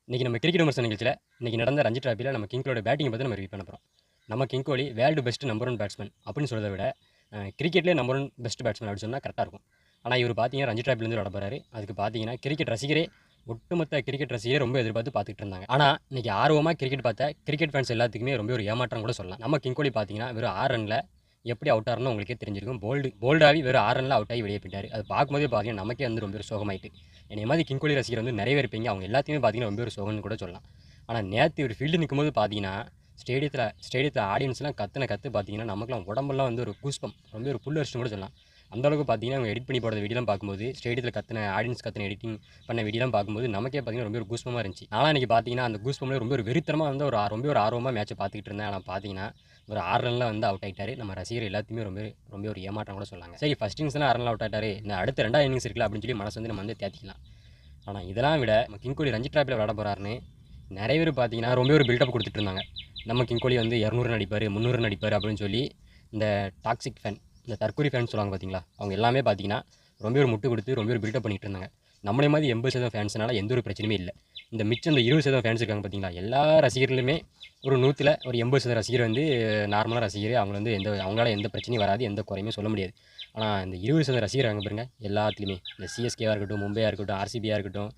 இன்றைக்கி நம்ம கிரிக்கெட் விமர்சன நிகழ்ச்சியில் இன்றைக்கி நடந்த ரஞ்சி டிராஃபியில் நம்ம கிங் கோலியோட பேட்டிங்கை பற்றி நம்ம ரிவ்யூ பண்ண போகிறோம். நம்ம கிங் கோலி வேர்ல்டு பெஸ்ட் நம்பர் 1 பேட்ஸ்மேன் அப்படின்னு சொல்கிறத விட கிரிக்கெட்லேயே நம்பர் 1 பெஸ்ட் பேட்ஸ்மேன் அப்படின்னு சொன்னால் கரெக்டாக இருக்கும். ஆனால் இவர் பார்த்தீங்கன்னா ரஞ்சி டிராஃபிலேருந்து விளாட போகிறாரு. அதுக்கு பார்த்தீங்கன்னா கிரிக்கெட் ரசிகரே ஒட்டுமொத்த கிரிக்கெட் ரசிகரே ரொம்ப எதிர்பார்த்து பார்த்துட்டு இருந்தாங்க. ஆனால் இன்றைக்கி ஆர்வமாக கிரிக்கெட் பார்த்த கிரிக்கெட் ஃபேன்ஸ் எல்லாத்துக்குமே ரொம்ப ஒரு ஏமாற்றம் கூட சொல்லலாம். நம்ம கிங் கோலி பார்த்தீங்கன்னா வெறும் 6 ரனில் எப்படி அவுட் ஆகணும்னு உங்களுக்கே தெரிஞ்சிருக்கும். போல்டாகி வெறும் 6 ரனில் அவுட் ஆகி வெளியே போயிட்டார். அது பார்க்கும்போதே பார்த்தீங்கன்னா நமக்கே வந்து ரொம்ப ஒரு சோகமாயிட்டு. என்னை மாதிரி கிங் கோலி ரசிகர் வந்து நிறைய பேர் இருப்பீங்க. அவங்க எல்லாத்தையுமே பார்த்தீங்கன்னா ரொம்ப ஒரு சோகம்னு கூட சொல்லலாம். ஆனால் நேற்று ஒரு ஃபீல்டு நிற்கும்போது பார்த்தீங்கன்னா ஸ்டேடியத்தில் ஆடியன்ஸ்லாம் கற்று பார்த்தீங்கன்னா நமக்குலாம் உடம்பெல்லாம் வந்து ஒரு கூஸ்பம் ரொம்ப ஒரு புல்லரிச்சுன்னு கூட சொல்லலாம். அந்தளவுக்கு பார்த்தீங்கன்னா அவங்க எடிட் பண்ணி போடுற வீடியோலாம் பார்க்கும்போது ஸ்டேடியத்தில் ஆடியன்ஸ் எடிட்டிங் பண்ண வீடியோலாம் பார்க்கும்போது நமக்கே பார்த்தீங்கன்னா ரொம்ப ஒரு கூஸ்பமாக இருந்துச்சு. ஆனால் இன்றைக்கி பார்த்தீங்கன்னா அந்த கூஸ்பம்லேயே ரொம்ப ஒரு வெறித்தனமாக வந்து ரொம்ப ஒரு ஆர்வமாக மேட்சை பார்த்துக்கிட்டு இருந்தேன். ஆனால் பார்த்தீங்கன்னா ஒரு 6 ரனில் வந்து அவுட் ஆகிட்டார். நம்ம ரசிகர் எல்லாத்தையுமே ரொம்ப ஒரு ஏமாற்றம் கூட சொன்னாங்க. சரி, ஃபஸ்ட் இன்னிங்ஸ்லாம் 6 ரனில் அவுட் ஆகிட்டார், இந்த அடுத்த 2வது இன்னிங்ஸ் இருக்குல்ல அப்படின்னு சொல்லி மனசு வந்து நம்ம வந்து தேத்திக்கலாம். ஆனால் இதெல்லாம் விட நம்ம கிங் கோலி ரஞ்சி டிராஃபியில் விளாட போகிறாருன்னு நிறைய பேர் பார்த்தீங்கன்னா ரொம்ப ஒரு பில்டப் கொடுத்துட்டு இருந்தாங்க. நம்ம கிங் கோலி வந்து 200 அடிப்பார் 300 அடிப்பார் அப்படின்னு சொல்லி இந்த டாக்ஸிக் ஃபேன், இந்த தற்கொலை ஃபேன் சொல்லுவாங்க பார்த்தீங்களா, அவங்க எல்லாமே பார்த்தீங்கன்னா ரொம்ப ஒரு முட்டு கொடுத்து ரொம்ப ஒரு பில்டப் பண்ணிட்டு இருந்தாங்க. நம்மளே மாதிரி 80% ஃபேன்ஸ்னால எந்த ஒரு பிரச்சனையுமே இல்லை. இந்த மிச்சம் இந்த 20% ஃபேன்ஸ் இருக்காங்க பார்த்தீங்களா, எல்லா ரசிகர்களுமே ஒரு 100ல் ஒரு 80% ரசிகர் வந்து நார்மலாக ரசிகர். அவங்களால எந்த பிரச்சனையும் வராது, எந்த குறையுமே சொல்ல முடியாது. ஆனால் இந்த 20% ரசிகர் அங்கே பாருங்க, எல்லாத்துலேயுமே இந்த சிஎஸ்கேவாக இருக்கட்டும், மும்பையாக இருக்கட்டும், ஆர்சிபியாக இருக்கட்டும்,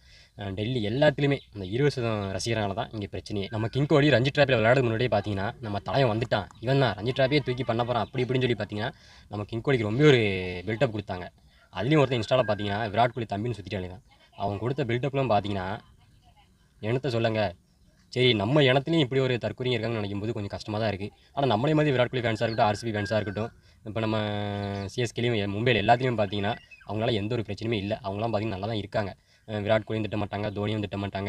டெல்லி எல்லாத்துலேயுமே அந்த 20% ரசிகரால தான் இங்கே பிரச்சனையே. நம்ம கிங் கோலி ரஞ்சி டிராஃபியில் விளையாடுறது முன்னாடியே பார்த்தீங்கன்னா நம்ம தலைவன் வந்துட்டான், இவன் தான் ரஞ்சி டிராஃபியே தூக்கி பண்ண போகிறான் அப்படி இப்படின்னு சொல்லி பார்த்தீங்கன்னா நம்ம கிங் கோலிக்கு ரொம்ப ஒரு பில்டப் கொடுத்தாங்க. அதுலேயும் ஒருத்தன் இன்ஸ்டாவில் பார்த்தீங்கன்னா விராட் கோலி தம்பின்னு சுற்றிட்டாலே தான் அவன் கொடுத்த பில்டப்லாம் பார்த்தீங்கன்னா என்னத்தை சொல்லுங்க. சரி, நம்ம இனத்துலையும் இப்படி ஒரு தற்கொலைங்க இருக்காங்கன்னு நினைக்கும் போது கொஞ்சம் கஷ்டமாக தான் இருக்குது. ஆனால் நம்மளே மாதிரி விராட் கோலி ஃபேன்ஸாக இருக்கட்டும், ஆர்சிபி ஃபேன்ஸாக இருக்கட்டும், இப்போ நம்ம சிஎஸ்கேலையும் மும்பையில் எல்லாத்துலேயும் பார்த்தீங்கன்னா அவங்களால எந்த ஒரு பிரச்சனையுமே இல்லை. அவங்களாம் பார்த்தீங்கன்னா நல்லா தான் இருக்காங்க. விராட் கோலியும் திட்ட மாட்டாங்க, தோனியும் திட்ட மாட்டாங்க,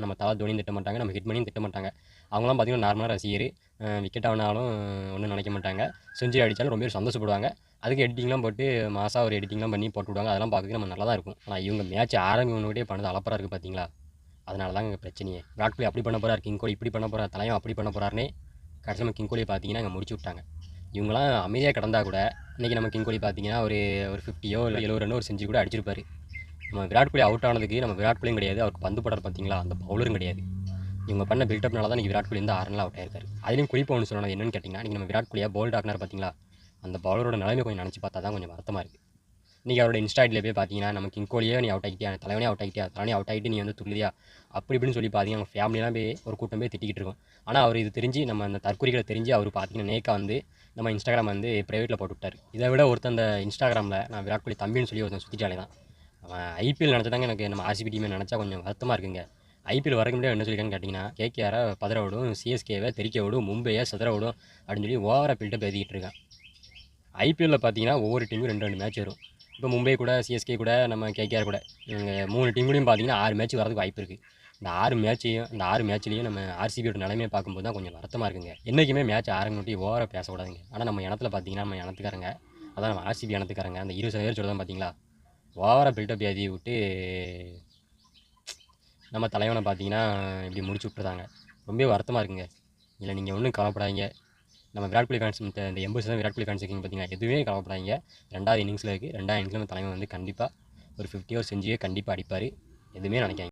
நம்ம தலா தோனியும் திட்ட மாட்டாங்க, நம்ம ஹிட்மனையும் திட்ட மாட்டாங்க. அவங்களாம் பார்த்தீங்கன்னா நார்மலாக ரசிகர். விக்கெட் ஆனாலும் ஒன்றும் நினைக்க மாட்டாங்க, செஞ்சுரி அடித்தாலும் ரொம்ப சந்தோஷப்படுவாங்க. அதுக்கு எடிட்டிங்லாம் போட்டு மாசாக ஒரு எடிட்டிங்லாம் பண்ணி போட்டு விடுவாங்க. அதெல்லாம் பார்க்க நம்ம நல்லா தான் இருக்கும். ஆனால் இவங்க மேட்ச் ஆரம்பிக்கணுக்கிட்டே பண்ணது அலப்பறாக இருக்குது பார்த்தீங்களா. அதனால தாங்க இங்கே பிரச்சனையே. விராட் கோலி அப்படி பண்ண போகிறார், கிங் கோலி இப்படி பண்ண போகிறார், தலைவன் அப்படி பண்ண போகிறாருன்னே கடைசி நம்ம கிங் கோலியை பார்த்தீங்கன்னா இங்கே முடிச்சு விட்டாங்க. இவங்களாம் அமைதியாக கிடந்தா கூட இன்றைக்கி நம்ம கிங் கோலி பார்த்தீங்கன்னா ஒரு 50யோ இல்லை 70 ரன்னோ ஒரு செஞ்சு கூட அடிச்சிருப்பார். நம்ம விராட் கோலி அவுட் ஆனதுக்கு நம்ம விராட் கோலியும் கிடையாது, அவருக்கு பந்து போடுறார் பார்த்தீங்களா அந்த பவுலரும் கிடையாது. இவங்க பண்ண பில்டப்னால தான் இன்றைக்கி விராட் கோலி வந்து 6 ரனில் அவுட் ஆயிருக்காரு. அதுலேயும் குறிப்பாக ஒன்று சொல்லணும், என்னென்னு கேட்டிங்கன்னா இன்றைக்கி நம்ம விராட் கோலியாக போல்ட் ஆக்கினார் பார்த்தீங்களா, அந்த பவுலரோட நிலைமை கொஞ்சம் நினச்சி பார்த்தா தான் கொஞ்சம் வருத்தமாக இருக்குது. இன்றைக்கி அவரோட இன்ஸ்டா ஐடியில் போய் பார்த்தீங்கன்னா நம்ம கிங் கோலியே நீ அவுட் ஆகிட்டியா, தலைவனே அவுட் ஆகிட்டியா, தலைவனே அவுட் ஆகிட்டு நீ வந்து துள்ளியா அப்படி இப்படின்னு சொல்லி பார்த்தீங்கன்னா அவங்க ஃபேமிலியெலாம் போய் ஒரு கூட்டம் போய் திட்டிக்கிட்டு இருக்கும். ஆனால் அவர் இது தெரிஞ்சு நம்ம அந்த தற்கொலைகளை தெரிஞ்சு அவர் பார்த்தீங்கன்னா நேக்கா வந்து நம்ம இன்ஸ்டாகிராம் வந்து ப்ரைவேட்டில் போட்டு விட்டார். இதை விட ஒருத்தன் அந்த இன்ஸ்டாகிராமில் நான் விராட் கோலி தம்பின்னு சொல்லி ஒருத்தன் சுற்றிட்டாலே தான் அவன் ஐபிஎல் நினச்சதாங்க எனக்கு நம்ம ஆர்சிபி டீமை நினச்சா கொஞ்சம் வருத்தமாக இருக்குங்க. ஐபிஎல் வரக்கு முடியாது என்ன சொல்லியிருக்கான்னு கேட்டிங்கன்னா கேகேஆரை பதற விடும், சிஎஸ்கேவை தெரிக்க விடும், மும்பையை சதுர விடும் அப்படின்னு சொல்லி ஓவராக பில்டப் எழுதிக்கிட்டு இருக்கான். ஐபிஎல்லில் பார்த்தீங்கன்னா ஒவ்வொரு டீமும் 2 மேட்ச் வரும். இப்போ மும்பை கூட, சிஎஸ்கே கூட, நம்ம கேகேஆர் கூட, இவங்க 3 டீம்லையும் பார்த்தீங்கன்னா 6 மேட்ச் வரதுக்கு வாய்ப்பு இருக்குது. இந்த 6 மேட்ச்லேயும் நம்ம ஆர்சிபியோட நிலைமையை பார்க்கும்போது தான் கொஞ்சம் வருத்தமாக இருக்குங்க. என்றைக்குமே மேட்ச் ஆரம்பிட்டு ஓவராக பேசக்கூடாதுங்க. ஆனால் நம்ம இனத்தில் பார்த்தீங்கன்னா நம்ம இனத்துக்காரங்க, அதான் நம்ம ஆர்சிபி இனத்துக்காரங்க அந்த 20 பேர் சொல்லுதான் பார்த்தீங்களா, ஓவராக பில்டப் ஏற்றி விட்டு நம்ம தலைவனை பார்த்தீங்கன்னா இப்படி முடிச்சு விட்டுருந்தாங்க. ரொம்ப வருத்தமாக இருக்குங்க. இல்லை நீங்கள் ஒன்றும் கவலைப்படாதீங்க. நம்ம விராட் கோலி ஃபேன்ஸ் இந்த 80% விராட் கோலி ஃபேன்ஸ் இருக்கீங்க பார்த்தீங்கன்னா, எதுவுமே கவலைப்படாதீங்க. 2வது இன்னிங்ஸில் இருக்குது. 2வது இன்னிங்ஸில் நம்ம தலைவன் வந்து கண்டிப்பாக ஒரு 50 ஓவர் செஞ்சுயே கண்டிப்பாக அடிப்பார். எதுவுமே நினைக்காதீங்க.